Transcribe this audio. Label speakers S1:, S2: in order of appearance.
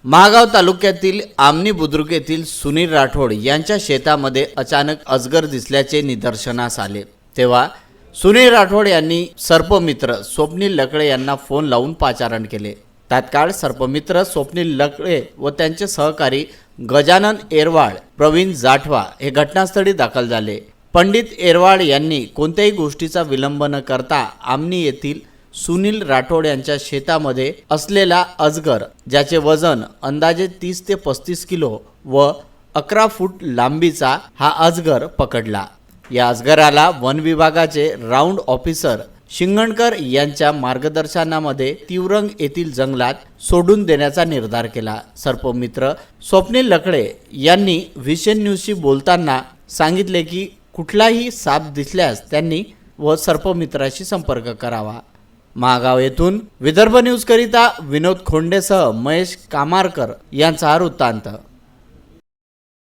S1: महागाव तालुक्यातील आमनी बुद्रुक येथील सुनील राठोड यांच्या शेतामध्ये अचानक अजगर दिसल्याचे निदर्शनास आले। तेव्हा सुनील राठोड यांनी सर्पमित्र स्वप्नील लकळे यांना फोन लावून पाचारण केले। तात्काळ सर्पमित्र स्वप्नील लकळे व त्यांचे सहकारी गजानन एरवाड, प्रवीण जाठवा हे घटनास्थळी दाखल झाले। पंडित एरवाड यांनी कोणत्याही गोष्टीचा विलंब न करता आमनी येथील सुनील राठोड यांच्या शेतामध्ये असलेला अजगर, ज्याचे वजन अंदाजे 30 ते 35 किलो व 11 फूट लांबीचा हा अजगर पकडला। या अजगराला वन विभागाचे राऊंड ऑफिसर शिंगणकर यांच्या मार्गदर्शनामध्ये तिवरंग येथील जंगलात सोडून देण्याचा निर्धार केला। सर्पमित्र स्वप्नील लकळे यांनी व्हिजन न्यूजशी बोलताना सांगितले की कुठलाही साप दिसल्यास त्यांनी व सर्पमित्राशी संपर्क करावा। महागाव येथून विदर्भ न्यूज करिता विनोद खोंडेसह महेश कामारकर यांचा हा वृत्तांत।